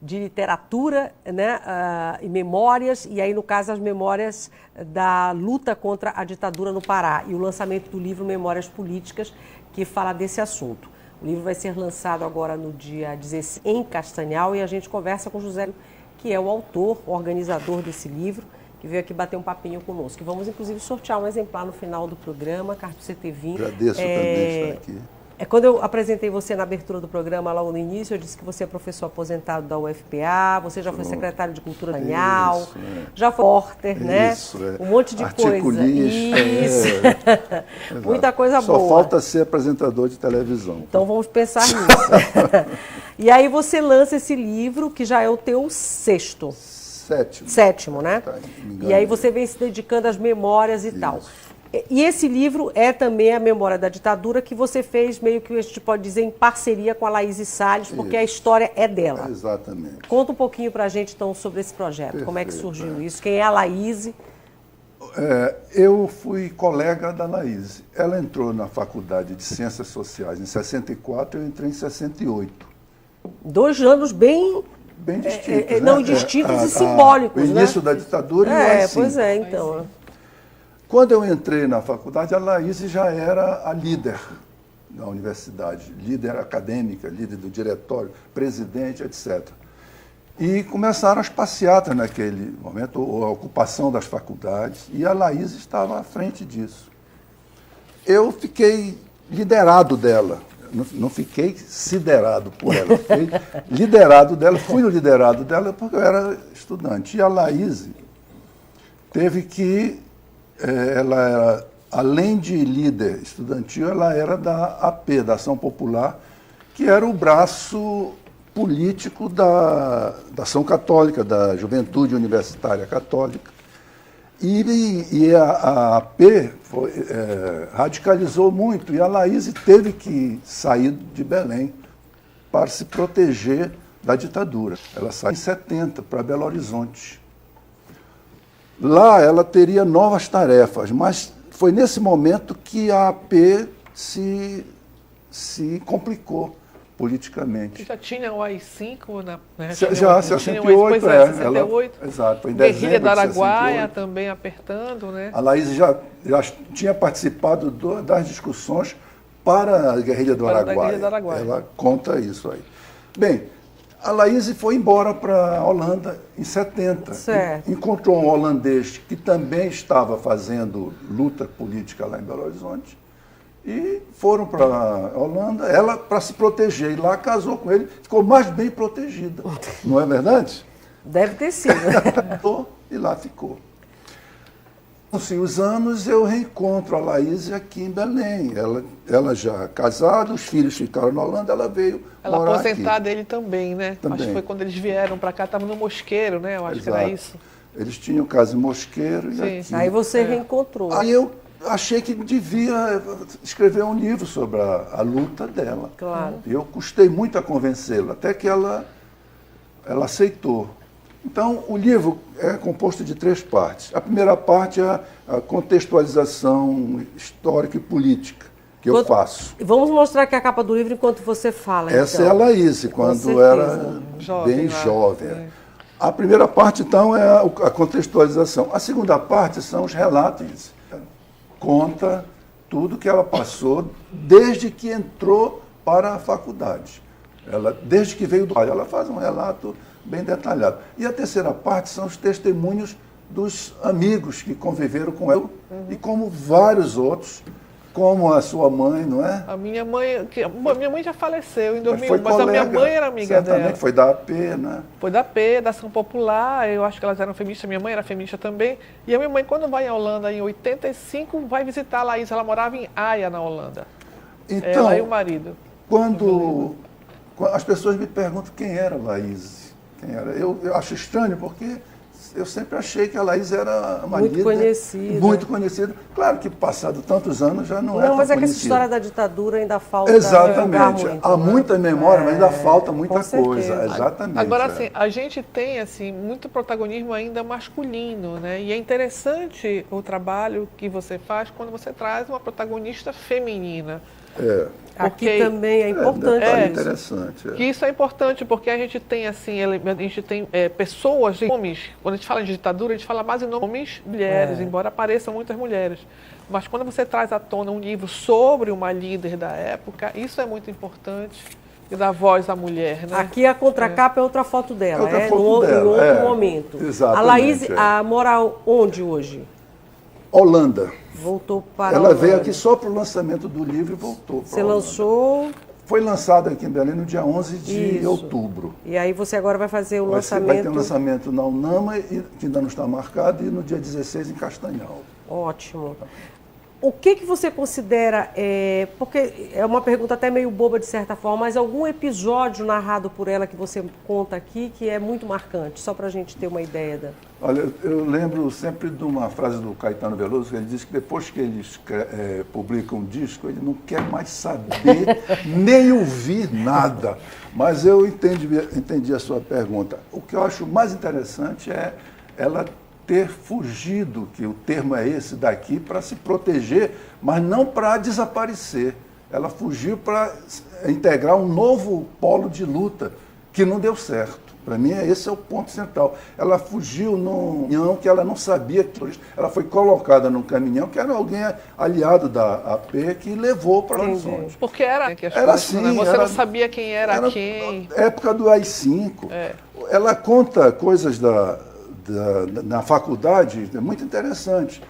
de literatura, né, e memórias, e aí no caso as memórias da luta contra a ditadura no Pará e o lançamento do livro Memórias Políticas, que fala desse assunto. O livro vai ser lançado agora no dia 16 em Castanhal e a gente conversa com José, que é o autor, o organizador desse livro, que veio aqui bater um papinho conosco. E vamos inclusive sortear um exemplar no final do programa, Carlos, por você ter vindo. Agradeço também estar aqui. Quando eu apresentei você na abertura do programa, logo no início, eu disse que você é professor aposentado da UFPA, você já foi secretário de Cultura Nacional, já foi repórter, né? Um monte de coisa. Isso. Muita coisa boa. Só falta ser apresentador de televisão. Então vamos pensar nisso. E aí você lança esse livro, que já é o teu sétimo, né? Tá, e aí você vem se dedicando às memórias e tal. E esse livro é também a memória da ditadura que você fez meio que a gente pode dizer em parceria com a Laís Salles, porque a história é dela. Exatamente. Conta um pouquinho pra gente então sobre esse projeto, perfeito, como é que surgiu isso, quem é a Laís? Eu fui colega da Laís. Ela entrou na Faculdade de Ciências Sociais em 64, eu entrei em 68. 2 anos bem distintos, não, distintos e simbólicos, o início da ditadura e o AI-5. Pois é, então. Quando eu entrei na faculdade, a Laís já era a líder da universidade, líder acadêmica, líder do diretório, presidente, etc. E começaram as passeatas naquele momento, a ocupação das faculdades, e a Laís estava à frente disso. Eu fiquei liderado dela, não fiquei siderado por ela, fiquei liderado dela, fui no liderado dela porque eu era estudante. E a Laís teve que... ela era, além de líder estudantil, ela era da AP, da Ação Popular, que era o braço político da Ação Católica, da Juventude Universitária Católica. E a AP radicalizou muito, e a Laís teve que sair de Belém para se proteger da ditadura. Ela saiu em 70 para Belo Horizonte. Lá ela teria novas tarefas, mas foi nesse momento que a AP se complicou politicamente. Já tinha o AI-5, né? Já, 68, 68. Exato, foi em Guerrilha dezembro do de Araguaia 68. também apertando, né? A Laís já tinha participado das discussões para a Guerrilha do Araguaia. Ela conta isso aí. Bem, a Laís foi embora para a Holanda em 70. Certo. Encontrou um holandês que também estava fazendo luta política lá em Belo Horizonte. E foram para a Holanda, ela para se proteger. E lá casou com ele, ficou mais bem protegida. Não é verdade? Deve ter sido. E lá ficou. Assim, os anos eu reencontro a Laís aqui em Belém. Ela já casada, os filhos ficaram na Holanda, ela veio ela morar aposentada aqui. Ele também, né? Também. Acho que foi quando eles vieram para cá, estavam no Mosqueiro, né? Eu acho Exato. que era isso. Eles tinham casa em Mosqueiro e Sim. aqui. Aí você reencontrou. Aí eu achei que devia escrever um livro sobre a luta dela. Claro. Eu custei muito a convencê-la, até que ela aceitou. Então, o livro é composto de 3 partes. A primeira parte é a contextualização histórica e política que eu faço. Vamos mostrar aqui a capa do livro enquanto você fala. Essa então. é a Laís, quando era bem jovem. A primeira parte, então, é a contextualização. A segunda parte são os relatos. Conta tudo que ela passou desde que entrou para a faculdade. Desde que veio do pai, ela faz um relato bem detalhado. E a terceira parte são os testemunhos dos amigos que conviveram com ela e como vários outros, como a sua mãe, não é? A minha mãe já faleceu em 2001, mas a minha mãe era amiga dela. Foi da AP, né? Foi da AP, da Ação Popular, eu acho que elas eram feministas, minha mãe era feminista também. E a minha mãe, quando vai à Holanda em 85, vai visitar a Laís, ela morava em Haia, na Holanda. Então, ela e o marido. Quando as pessoas me perguntam quem era a Laís, eu acho estranho, porque eu sempre achei que a Laís era uma muito líder conhecida. Muito conhecida. Claro que, passado tantos anos, já não é tão mas é conhecida. que essa história da ditadura ainda falta. Exatamente. Muito, há muita memória, mas ainda falta muita coisa. Certeza. Exatamente. Agora, assim, a gente tem assim, muito protagonismo ainda masculino, né? E é interessante o trabalho que você faz quando você traz uma protagonista feminina. Aqui Porque- também é importante detalhe isso. interessante. Que isso é importante, porque a gente tem, assim, a gente tem pessoas, homens, quando a gente fala de ditadura, a gente fala mais em nomes mulheres, embora apareçam muitas mulheres. Mas quando você traz à tona um livro sobre uma líder da época, isso é muito importante, e dá voz à mulher, né? Aqui a contracapa é outra foto dela, É outra foto dela, em outro é. momento. Exatamente, A Laís é. mora onde hoje? Holanda. Voltou para a Ela veio Holanda. aqui só para o lançamento do livro e voltou para Você a Holanda. lançou Foi lançado aqui em Belém no dia 11 de Isso. outubro. e aí você agora vai fazer o Vai ter lançamento. um lançamento na UNAMA, que ainda não está marcado, e no dia 16 em Castanhal. Ótimo. O que você considera, porque é uma pergunta até meio boba de certa forma, mas algum episódio narrado por ela que você conta aqui que é muito marcante, só para a gente ter uma ideia da... Olha, eu lembro sempre de uma frase do Caetano Veloso, que ele diz que depois que ele publica um disco, ele não quer mais saber nem ouvir nada. Mas eu entendi a sua pergunta. O que eu acho mais interessante é ela ter fugido, que o termo é esse daqui, para se proteger, mas não para desaparecer. Ela fugiu para integrar um novo polo de luta, que não deu certo. Para mim, esse é o ponto central. Ela fugiu num caminhão que ela não sabia que... Ela foi colocada num caminhão que era alguém aliado da AP que levou para Horizonte. Porque era que as Era coisas, assim, né? Você era- não sabia quem era quem. Época do AI-5. É. Ela conta coisas na faculdade, é muito interessante.